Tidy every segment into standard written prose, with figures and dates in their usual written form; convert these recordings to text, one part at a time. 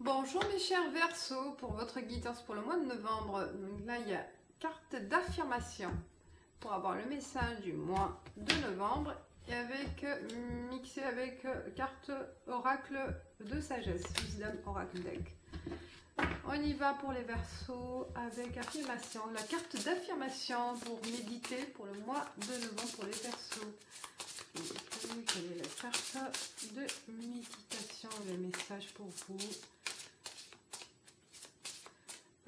Bonjour mes chers Verseaux, pour votre guidance pour le mois de novembre. Donc là, il y a carte d'affirmation pour avoir le message du mois de novembre et avec mixé avec carte oracle de sagesse, Wisdom Oracle Deck. On y va pour les Verseaux avec affirmation. La carte d'affirmation pour méditer pour le mois de novembre pour les Verseaux. Quelle est la carte de méditation, les messages pour vous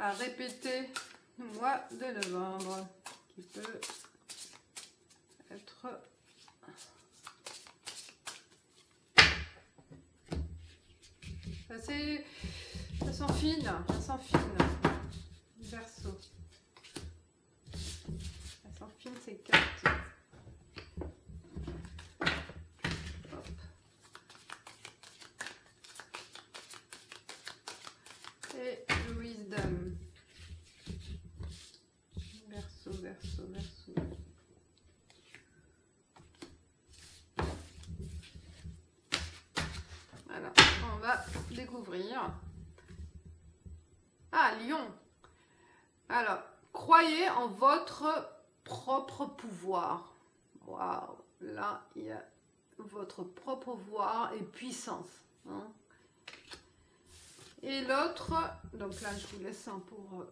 à répéter le mois de novembre qui peut être assez, ça s'enfile, Verseau, ça s'enfile ces cartes. Hop. Et le wisdom. Verseau. Voilà, on va découvrir. Ah, Lion. Alors, croyez en votre propre pouvoir. Waouh, là, il y a votre propre pouvoir et puissance. Hein. Et l'autre, donc là, je vous laisse pour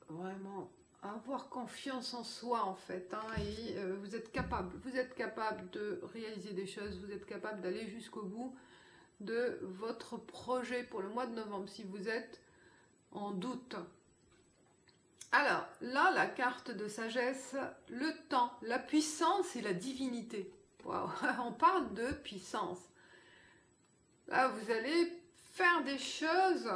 vraiment avoir confiance en soi, en fait. Hein, et vous êtes capable de réaliser des choses, vous êtes capable d'aller jusqu'au bout de votre projet pour le mois de novembre, si vous êtes en doute. Alors, là, la carte de sagesse, le temps, la puissance et la divinité. Waouh, on parle de puissance. Là, vous allez faire des choses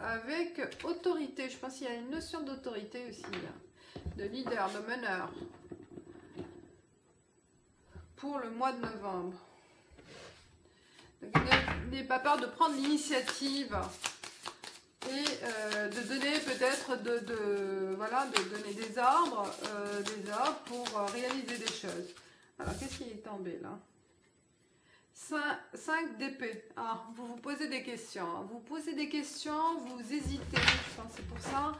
avec autorité. Je pense qu'il y a une notion d'autorité aussi, de leader, de meneur, pour le mois de novembre. N'ayez pas peur de prendre l'initiative et de donner peut-être de donner des ordres pour réaliser des choses. Alors, qu'est-ce qui est tombé là? 5 d'épée. Ah, vous vous posez des questions. Vous posez des questions, vous hésitez. Je pense c'est pour ça.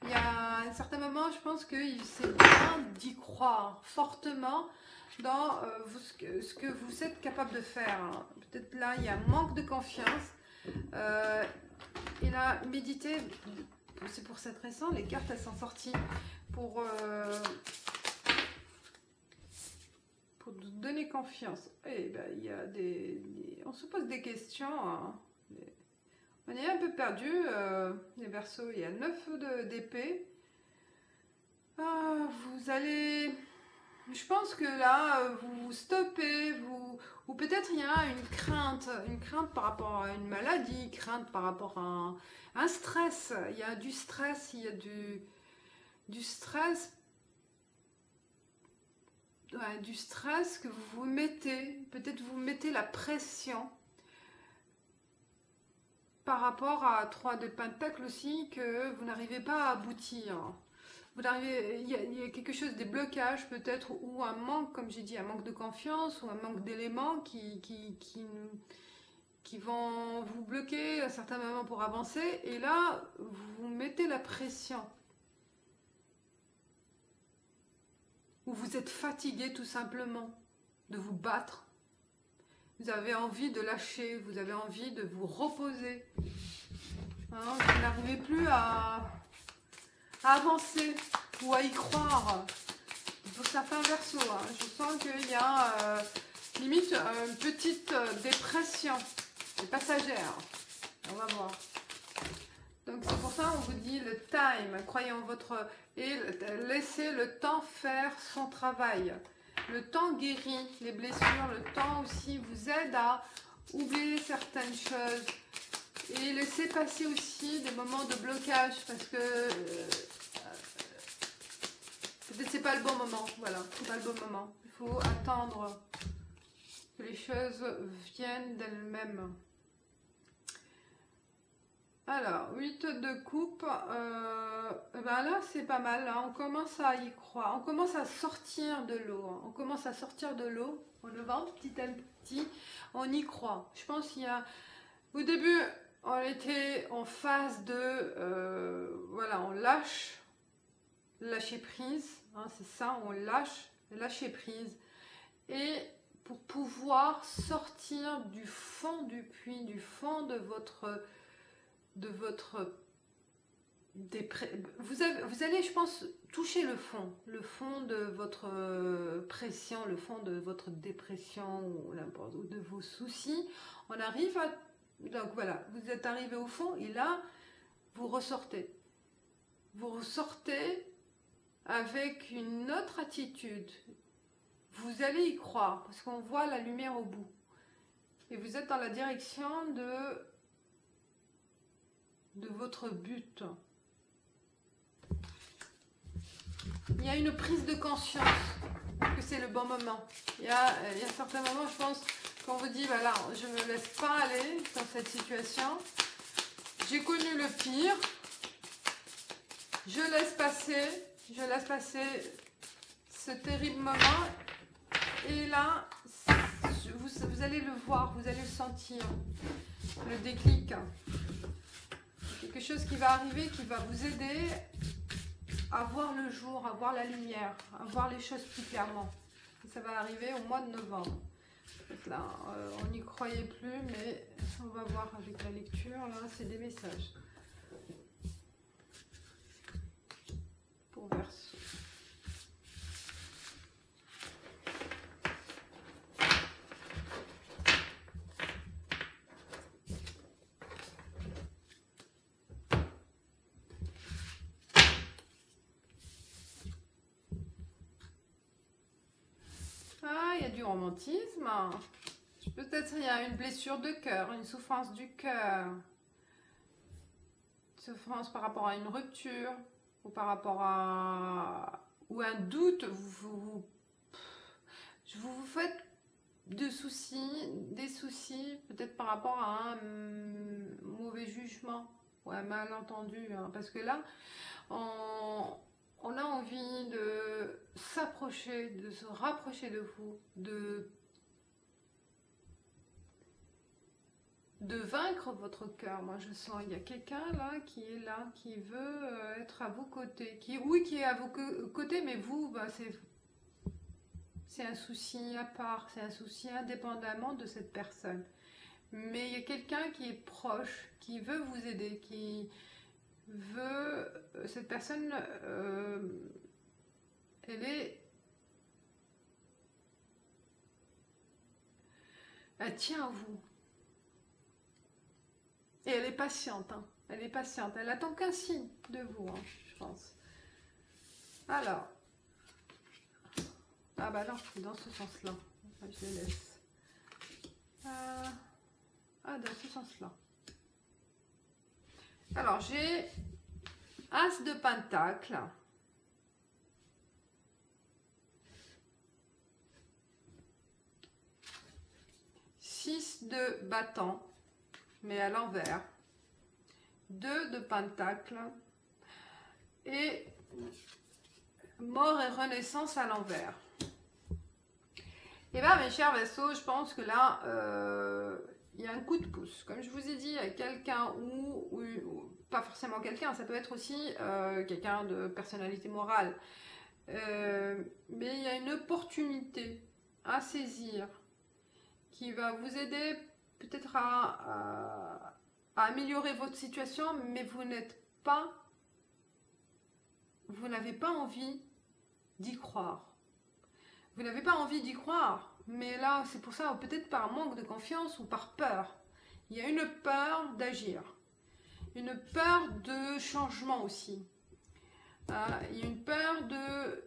Il y a un certain moment, je pense que c'est bien d'y croire fortement dans ce que vous êtes capable de faire. Peut-être là, il y a un manque de confiance. Et là, méditer, c'est pour cette raison, les cartes, elles sont sorties pour donner confiance. Et ben, il y a on se pose des questions. Hein. On est un peu perdu. Les Verseaux, il y a 9 d'épée. Vous allez... Je pense que là, vous stoppez, ou peut-être il y a une crainte par rapport à une maladie, une crainte par rapport à un stress. Il y a du stress, il y a du stress. Ouais, du stress que vous vous mettez, peut-être vous mettez la pression par rapport à 3 de Pentacles aussi, que vous n'arrivez pas à aboutir. Il y a quelque chose, des blocages peut-être, ou un manque, comme j'ai dit, un manque de confiance, ou un manque d'éléments qui vont vous bloquer à certains moments pour avancer, et là, vous mettez la pression. Ou vous êtes fatigué tout simplement de vous battre. Vous avez envie de lâcher, vous avez envie de vous reposer. Hein, vous n'arrivez plus à avancer ou à y croire. Pour certains Verseaux, hein, je sens qu'il y a limite une petite dépression passagère. On va voir. Donc c'est pour ça on vous dit le time, croyez en votre... et laissez le temps faire son travail. Le temps guérit les blessures, le temps aussi vous aide à oublier certaines choses. Et laissez passer aussi des moments de blocage parce que peut-être c'est pas le bon moment. Voilà, c'est pas le bon moment. Il faut attendre que les choses viennent d'elles-mêmes. Alors, 8 de coupe, ben là c'est pas mal, là. On commence à y croire, on commence à sortir de l'eau, hein. On commence à sortir de l'eau, on le vend petit à petit, on y croit. Je pense qu'il y a, au début, on était en phase de, voilà, on lâcher prise, hein, c'est ça, on lâcher prise. Et pour pouvoir sortir du fond du puits, du fond de votre vous allez, je pense, toucher le fond de votre pression, le fond de votre dépression ou de vos soucis. On arrive à, donc voilà, vous êtes arrivé au fond et là, vous ressortez avec une autre attitude. Vous allez y croire parce qu'on voit la lumière au bout et vous êtes dans la direction de votre but. Il y a une prise de conscience que c'est le bon moment. Il y a certains moments, je pense, qu'on vous dit, voilà, je ne me laisse pas aller dans cette situation. J'ai connu le pire. Je laisse passer ce terrible moment. Et là, vous allez le voir, vous allez le sentir, le déclic. Quelque chose qui va arriver, qui va vous aider à voir le jour, à voir la lumière, à voir les choses plus clairement. Et ça va arriver au mois de novembre. Donc là, on n'y croyait plus, mais on va voir avec la lecture. Là, c'est des messages. Pour Verseau. Ah, il y a du romantisme. Peut-être il y a une blessure de cœur, une souffrance du cœur. Souffrance par rapport à une rupture ou par rapport à ou un doute. Vous faites des soucis peut-être par rapport à un mauvais jugement ou un malentendu. Hein, parce que là, on a envie de s'approcher, de se rapprocher de vous, de vaincre votre cœur. Moi, je sens, il y a quelqu'un là, qui veut être à vos côtés, qui est à vos côtés, mais vous, bah, c'est un souci à part, c'est un souci indépendamment de cette personne. Mais il y a quelqu'un qui est proche, qui veut vous aider, qui veut... Cette personne, elle tient à vous. Et elle est patiente, hein. Elle est patiente. Elle attend qu'un signe de vous, hein, je pense. Alors. Ah bah non, c'est dans ce sens-là. Je les laisse. Ah, dans ce sens-là. Alors, j'ai As de Pentacle. Six de Bâton, mais à l'envers. 2 de Pentacle. Et Mort et Renaissance à l'envers. Et bien, mes chers vaisseaux, je pense que là, il y a un coup de pouce. Comme je vous ai dit, il y a quelqu'un ou pas forcément quelqu'un, ça peut être aussi quelqu'un de personnalité morale. Mais il y a une opportunité à saisir qui va vous aider peut-être à améliorer votre situation, mais vous n'avez pas envie d'y croire. Vous n'avez pas envie d'y croire, mais là, c'est pour ça, peut-être par manque de confiance ou par peur. Il y a une peur d'agir, une peur de changement aussi. Il y a une peur de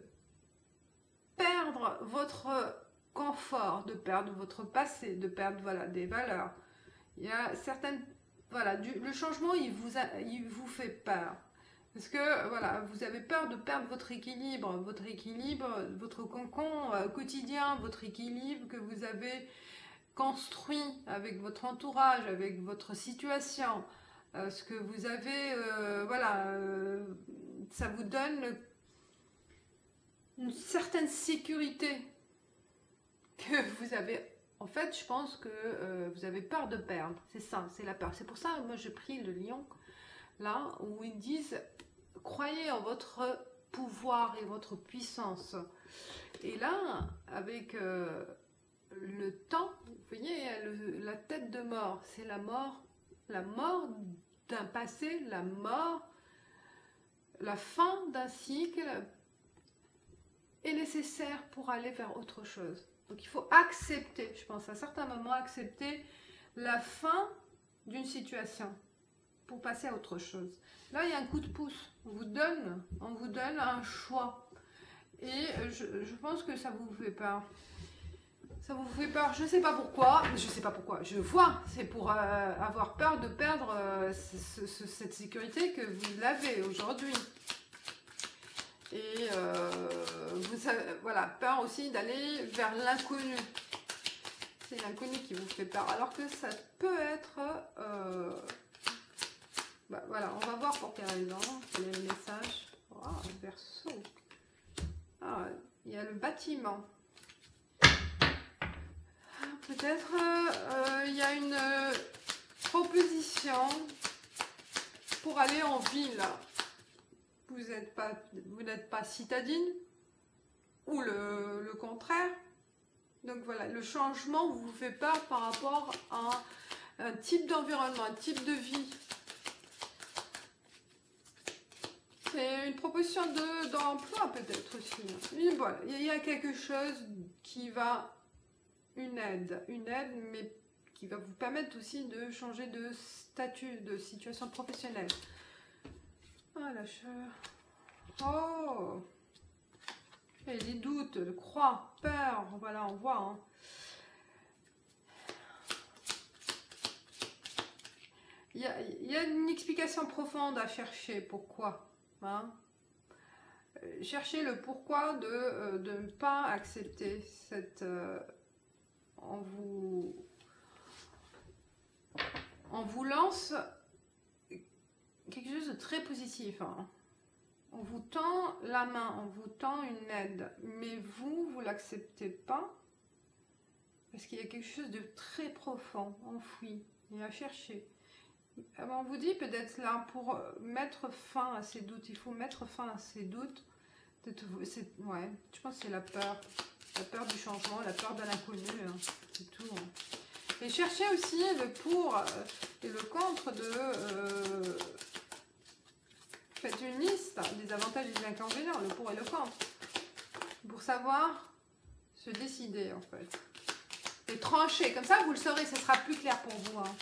perdre votre confort, de perdre votre passé, de perdre des valeurs. Il y a certaines... Voilà, le changement, il vous fait peur. Parce que voilà, vous avez peur de perdre votre équilibre, votre cocon quotidien, votre équilibre que vous avez construit avec votre entourage, avec votre situation, ce que vous avez, voilà, ça vous donne une certaine sécurité que vous avez. En fait, je pense que vous avez peur de perdre. C'est ça, c'est la peur. C'est pour ça, moi, j'ai pris le lion, là, où ils disent, croyez en votre pouvoir et votre puissance. Et là, avec le temps, vous voyez, la tête de mort, c'est la mort d'un passé, la mort, la fin d'un cycle est nécessaire pour aller vers autre chose. Donc il faut accepter, je pense à certains moments, accepter la fin d'une situation pour passer à autre chose. Là, il y a un coup de pouce, on vous donne un choix. Et je pense que ça vous fait peur. Ça vous fait peur, je ne sais pas pourquoi, je vois, c'est pour avoir peur de perdre cette sécurité que vous l'avez aujourd'hui. Et voilà, peur aussi d'aller vers l'inconnu. C'est l'inconnu qui vous fait peur, alors que ça peut être... voilà, on va voir pour quelle raison, quel est le message. Oh, Verseau. Ah, il y a le bâtiment. Peut-être il y a une proposition pour aller en ville. Vous n'êtes pas citadine ou le contraire. Donc voilà, le changement vous fait peur par rapport à un type d'environnement, un type de vie. C'est une proposition d'emploi peut-être aussi. Mais voilà, il y a quelque chose qui va... Une aide, mais qui va vous permettre aussi de changer de statut, de situation professionnelle. Ah, lâcheur. Oh! Et les doutes, le croix, peur, voilà, on voit. Hein. Il y a une explication profonde à chercher. Pourquoi? Hein? Cherchez le pourquoi de ne pas accepter cette... on vous lance quelque chose de très positif. Hein. On vous tend la main, on vous tend une aide, mais vous l'acceptez pas parce qu'il y a quelque chose de très profond, enfoui, et à chercher. On vous dit peut-être là, pour mettre fin à ces doutes, il faut mettre fin à ces doutes. Ouais, je pense que c'est la peur du changement, la peur de l'inconnu, hein, c'est tout. Hein. Et cherchez aussi le pour et le contre de... faites une liste des avantages et des inconvénients, le pour et le contre, pour savoir se décider en fait. Et trancher, comme ça vous le saurez, ça sera plus clair pour vous. Hein.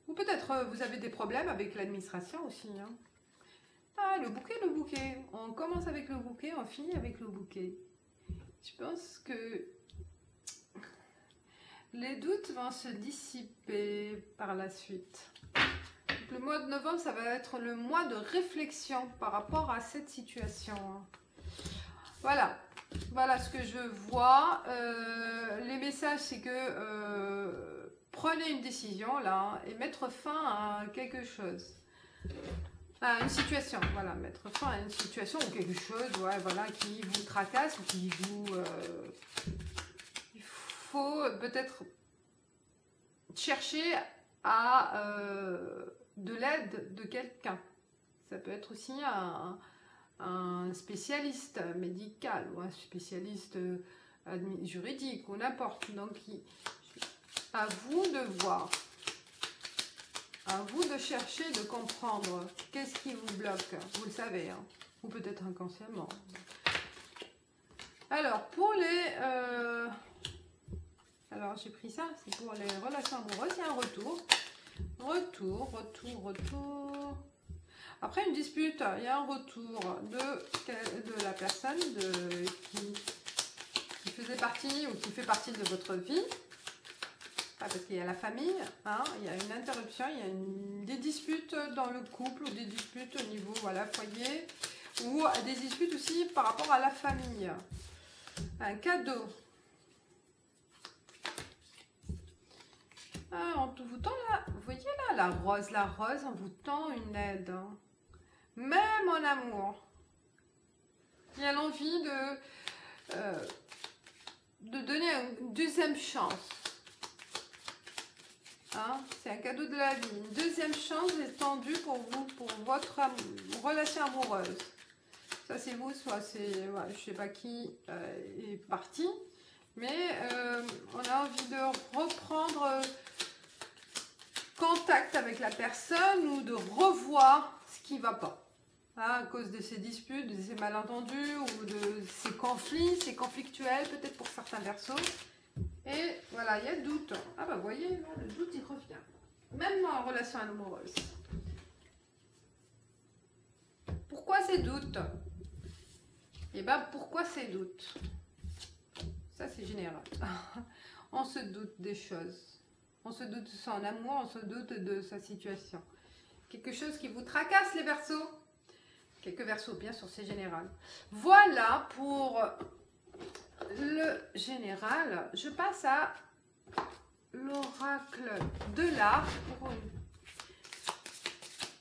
Ou peut-être vous avez des problèmes avec l'administration aussi. Hein. Ah, le bouquet. On commence avec le bouquet, on finit avec le bouquet. Je pense que les doutes vont se dissiper par la suite. Donc, le mois de novembre, ça va être le mois de réflexion par rapport à cette situation. Voilà ce que je vois. Les messages, c'est que prenez une décision là et mettre fin à quelque chose. À une situation, voilà, mettre fin à une situation ou quelque chose, ouais, voilà, qui vous tracasse ou qui vous... il faut peut-être chercher à de l'aide de quelqu'un. Ça peut être aussi un spécialiste médical ou un spécialiste juridique ou n'importe. Donc, à vous de voir. À vous de chercher, de comprendre qu'est-ce qui vous bloque. Vous le savez, hein, ou peut-être inconsciemment. Alors, pour les... alors, j'ai pris ça, c'est pour les relations amoureuses. Il y a un retour. Retour. Après une dispute, il y a un retour de la personne qui faisait partie ou qui fait partie de votre vie. Parce qu'il y a la famille, hein, il y a une interruption, il y a des disputes dans le couple ou des disputes au niveau foyer ou des disputes aussi par rapport à la famille. Un cadeau. Ah, on vous tend là, vous voyez là, la rose, on vous tend une aide. Hein. Même en amour. Il y a l'envie de donner une deuxième chance. Hein, c'est un cadeau de la vie. Une deuxième chance est tendue pour vous, pour votre relation amoureuse. Ça c'est vous, soit c'est, ouais, je sais pas qui est parti, mais on a envie de reprendre contact avec la personne ou de revoir ce qui va pas. Hein, à cause de ces disputes, de ces malentendus ou de ces conflits, ces conflictuels peut-être pour certains versos. Et voilà, il y a doute. Ah bah vous voyez, là, le doute il revient. Même en relation amoureuse. Pourquoi ces doutes? Et ben pourquoi ces doutes? Ça c'est général. On se doute des choses. On se doute de son amour, on se doute de sa situation. Quelque chose qui vous tracasse les versos. Quelques versos, bien sûr, c'est général. Voilà pour le général. Je passe à l'oracle de l'art pour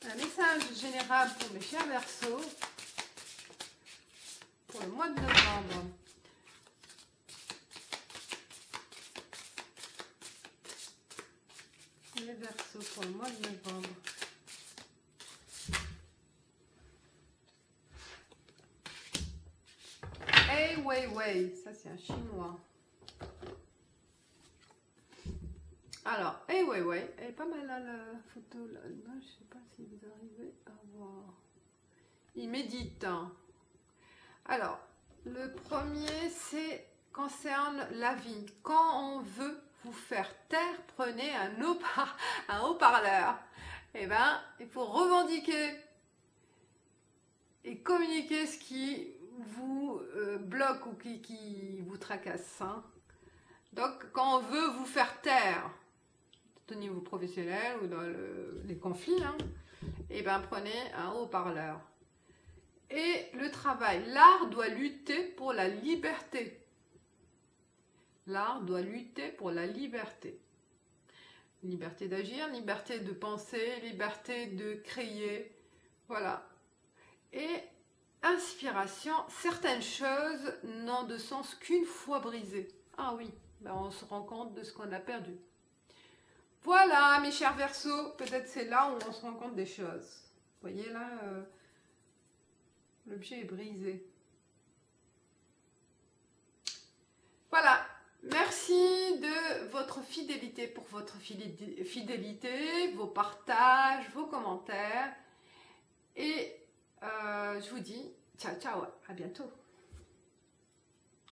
un message général pour mes chers versos pour le mois de novembre. Les versos pour le mois de novembre. Hey Weiwei, ça c'est un chinois. Alors, Hey Weiwei, elle est pas mal là la photo là. Je sais pas si vous arrivez à voir. Il médite. Alors, le premier c'est concerne la vie. Quand on veut vous faire taire, prenez un haut-parleur. Eh ben, il faut revendiquer et communiquer ce qui vous bloque ou qui vous tracasse. Hein. Donc, quand on veut vous faire taire, au niveau professionnel ou dans les conflits, hein, et ben prenez un haut-parleur. Et le travail, l'art doit lutter pour la liberté. L'art doit lutter pour la liberté. Liberté d'agir, liberté de penser, liberté de créer. Voilà. Et inspiration, certaines choses n'ont de sens qu'une fois brisées. Ah oui, ben on se rend compte de ce qu'on a perdu. Voilà, mes chers Verseaux, peut-être c'est là où on se rend compte des choses. Vous voyez là, l'objet est brisé. Voilà, merci de votre fidélité, pour votre fidélité, vos partages, vos commentaires. Et je vous dis ciao, ciao, à bientôt.